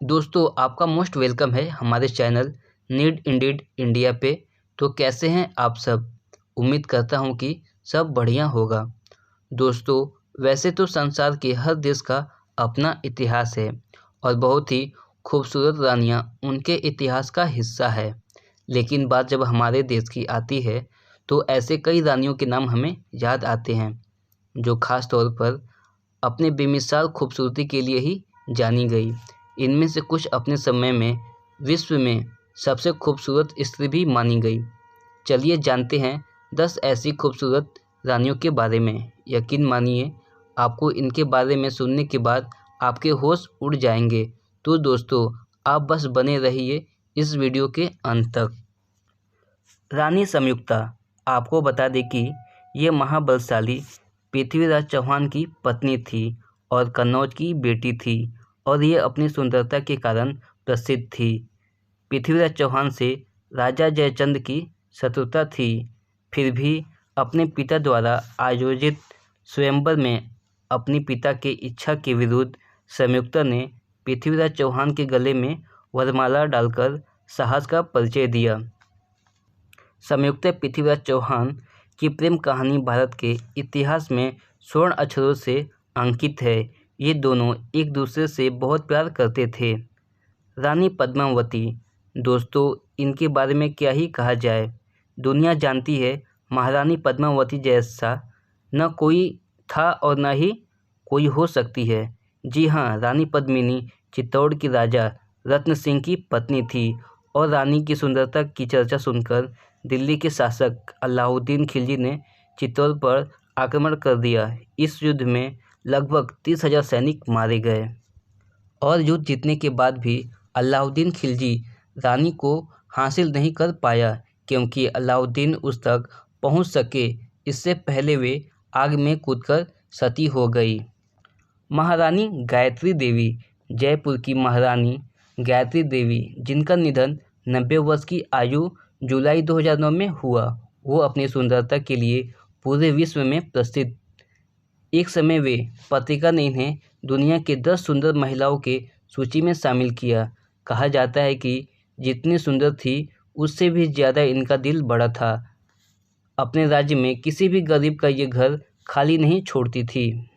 दोस्तों आपका most welcome है हमारे चैनल नीड इंडीड इंडिया पे। तो कैसे हैं आप सब? उम्मीद करता हूं कि सब बढ़िया होगा। दोस्तों वैसे तो संसार के हर देश का अपना इतिहास है और बहुत ही खूबसूरत रानियां उनके इतिहास का हिस्सा है। लेकिन बात जब हमारे देश की आती है तो ऐसे कई रानियों के नाम हमें याद आते हैं जो खास तौर पर अपने बेमिसाल खूबसूरती के लिए ही जानी गई। इनमें से कुछ अपने समय में विश्व में सबसे खूबसूरत स्त्री भी मानी गई। चलिए जानते हैं 10 ऐसी खूबसूरत रानियों के बारे में। यकीन मानिए आपको इनके बारे में सुनने के बाद आपके होश उड़ जाएंगे। तो दोस्तों आप बस बने रहिए इस वीडियो के अंत तक। रानी संयुक्ता, आपको बता दें कि ये महाबलशाली पृथ्वीराज चौहान की पत्नी थी और कन्नौज की बेटी थी और ये अपनी सुंदरता के कारण प्रसिद्ध थी। पृथ्वीराज चौहान से राजा जयचंद की शत्रुता थी, फिर भी अपने पिता द्वारा आयोजित स्वयंवर में अपनी पिता के इच्छा के विरुद्ध संयुक्ता ने पृथ्वीराज चौहान के गले में वरमाला डालकर साहस का परिचय दिया। संयुक्ता पृथ्वीराज चौहान की प्रेम कहानी भारत के इतिहास में स्वर्ण अक्षरों से अंकित है। ये दोनों एक दूसरे से बहुत प्यार करते थे। रानी पद्मावती, दोस्तों इनके बारे में क्या ही कहा जाए। दुनिया जानती है महारानी पद्मावती जैसा न कोई था और न ही कोई हो सकती है। जी हाँ, रानी पद्मिनी चित्तौड़ की राजा रत्न सिंह की पत्नी थी और रानी की सुंदरता की चर्चा सुनकर दिल्ली के शासक अलाउद्दीन खिलजी ने चित्तौड़ पर आक्रमण कर दिया। इस युद्ध में लगभग 30,000 सैनिक मारे गए और युद्ध जीतने के बाद भी अलाउद्दीन खिलजी रानी को हासिल नहीं कर पाया क्योंकि अलाउद्दीन उस तक पहुंच सके इससे पहले वे आग में कूदकर सती हो गई। महारानी गायत्री देवी, जयपुर की महारानी गायत्री देवी जिनका निधन 90 वर्ष की आयु जुलाई 2009 में हुआ, वो अपनी सुंदरता के लिए पूरे विश्व में प्रसिद्ध। एक समय वे पत्रिका ने इन्हें दुनिया के 10 सुंदर महिलाओं के सूची में शामिल किया। कहा जाता है कि जितनी सुंदर थी उससे भी ज़्यादा इनका दिल बड़ा था। अपने राज्य में किसी भी गरीब का ये घर खाली नहीं छोड़ती थी।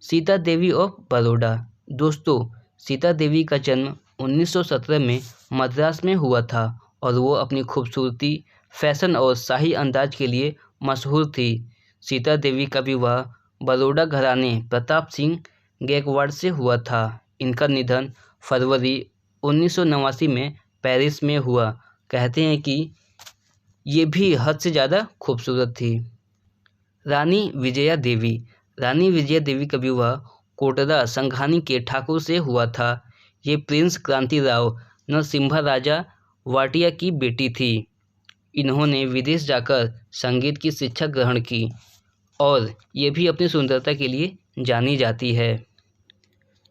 सीता देवी ऑफ बड़ौदा, दोस्तों सीता देवी का जन्म 1917 में मद्रास में हुआ था और वो अपनी खूबसूरती, फैशन और शाही अंदाज के लिए मशहूर थी। सीता देवी का विवाह बड़ौदा घराने प्रताप सिंह गायकवाड़ से हुआ था। इनका निधन फरवरी 1989 में पेरिस में हुआ। कहते हैं कि ये भी हद से ज़्यादा खूबसूरत थी। रानी विजया देवी, रानी विजया देवी का विवाह कोटरा संघानी के ठाकुर से हुआ था। ये प्रिंस क्रांतिराव नरसिम्हा राजा वाटिया की बेटी थी। इन्होंने विदेश जाकर संगीत की शिक्षा ग्रहण की और ये भी अपनी सुंदरता के लिए जानी जाती है।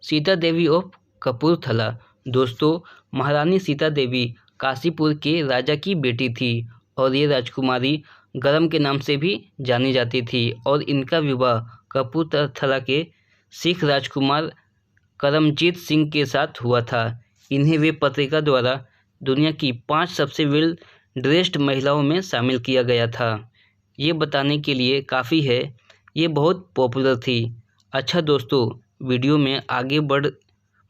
सीता देवी ऑफ कपूरथला, दोस्तों महारानी सीता देवी काशीपुर के राजा की बेटी थी और ये राजकुमारी गरम के नाम से भी जानी जाती थी और इनका विवाह कपूरथला के सिख राजकुमार करमजीत सिंह के साथ हुआ था। इन्हें वे पत्रिका द्वारा दुनिया की 5 सबसे वेल ड्रेस्ड महिलाओं में शामिल किया गया था। ये बताने के लिए काफ़ी है, ये बहुत पॉपुलर थी। अच्छा दोस्तों, वीडियो में आगे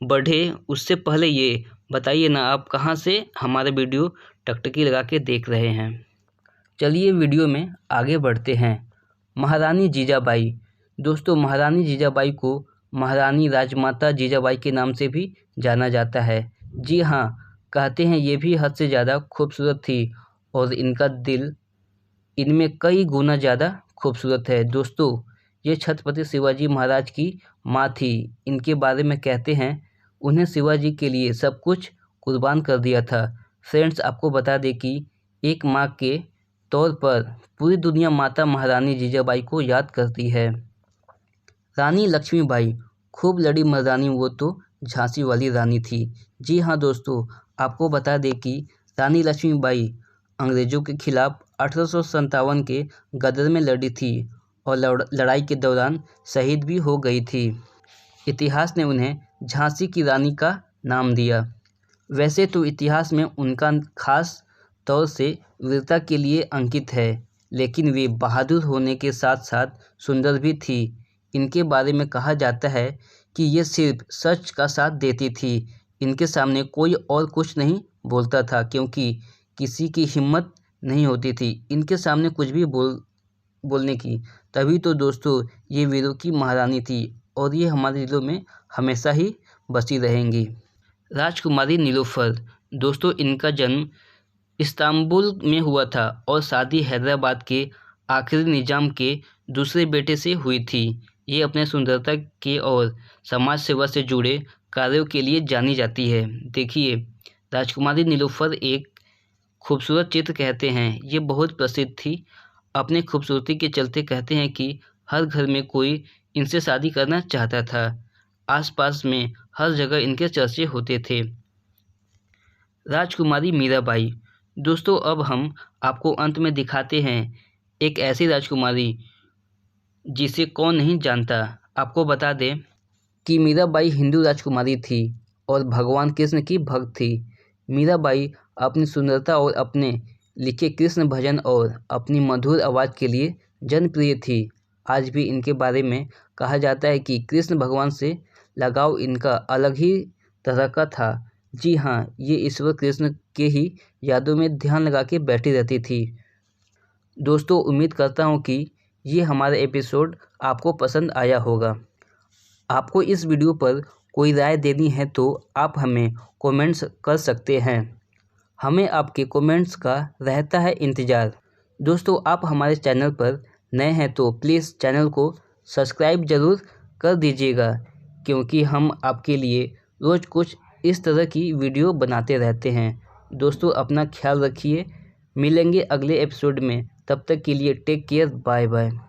बढ़े उससे पहले ये बताइए ना आप कहाँ से हमारा वीडियो टकटकी लगा के देख रहे हैं। चलिए वीडियो में आगे बढ़ते हैं। महारानी जीजाबाई, दोस्तों महारानी जीजाबाई को महारानी राजमाता जीजाबाई के नाम से भी जाना जाता है। जी हाँ, कहते हैं ये भी हद से ज़्यादा खूबसूरत थी और इनका दिल इनमें कई गुना ज़्यादा खूबसूरत है। दोस्तों ये छत्रपति शिवाजी महाराज की माँ थी। इनके बारे में कहते हैं उन्हें शिवाजी के लिए सब कुछ कुर्बान कर दिया था। फ्रेंड्स आपको बता दें कि एक माँ के तौर पर पूरी दुनिया माता महारानी जीजाबाई को याद करती है। रानी लक्ष्मीबाई, खूब लड़ी मर्दानी वो तो झांसी वाली रानी थी। जी हाँ दोस्तों, आपको बता दें कि रानी लक्ष्मीबाई अंग्रेज़ों के खिलाफ 1857 के गदर में लड़ी थी और लड़ाई के दौरान शहीद भी हो गई थी। इतिहास ने उन्हें झांसी की रानी का नाम दिया। वैसे तो इतिहास में उनका खास तौर से वीरता के लिए अंकित है, लेकिन वे बहादुर होने के साथ साथ सुंदर भी थी। इनके बारे में कहा जाता है कि ये सिर्फ सच का साथ देती थी। इनके सामने कोई और कुछ नहीं बोलता था, क्योंकि किसी की हिम्मत नहीं होती थी इनके सामने कुछ भी बोलने की। तभी तो दोस्तों ये वीरों की महारानी थी और ये हमारे दिलों में हमेशा ही बसी रहेंगी। राजकुमारी नीलोफर। दोस्तों इनका जन्म इस्तांबुल में हुआ था और शादी हैदराबाद के आखिरी निजाम के दूसरे बेटे से हुई थी। ये अपने सुंदरता के और समाज सेवा से जुड़े कार्यों के लिए जानी जाती है। देखिए, राजकुमारी नीलोफर एक खूबसूरत चित्र कहते हैं। ये बहुत प्रसिद्ध थी। अपनी खूबसूरती के चलते कहते हैं कि हर घर में कोई इनसे शादी करना चाहता था। आसपास में हर जगह इनके चर्चे होते थे। राजकुमारी मीराबाई। दोस्तों अब हम आपको अंत में दिखाते हैं एक ऐसी राजकुमारी जिसे कौन नहीं जानता। आपको बता दें कि मीराबाई हिंदू राजकुमारी थी और भगवान कृष्ण की भक्त थी। मीराबाई अपनी सुंदरता और अपने लिखे कृष्ण भजन और अपनी मधुर आवाज़ के लिए जनप्रिय थी। आज भी इनके बारे में कहा जाता है कि कृष्ण भगवान से लगाव इनका अलग ही तरह का था। जी हाँ, ये ईश्वर कृष्ण के ही यादों में ध्यान लगा के बैठी रहती थी। दोस्तों उम्मीद करता हूँ कि ये हमारा एपिसोड आपको पसंद आया होगा। आपको इस वीडियो पर कोई राय देनी है तो आप हमें कमेंट्स कर सकते हैं। हमें आपके कमेंट्स का रहता है इंतज़ार। दोस्तों आप हमारे चैनल पर नए हैं तो प्लीज़ चैनल को सब्सक्राइब ज़रूर कर दीजिएगा, क्योंकि हम आपके लिए रोज़ कुछ इस तरह की वीडियो बनाते रहते हैं। दोस्तों अपना ख्याल रखिए। मिलेंगे अगले एपिसोड में। तब तक के लिए टेक केयर। Bye bye.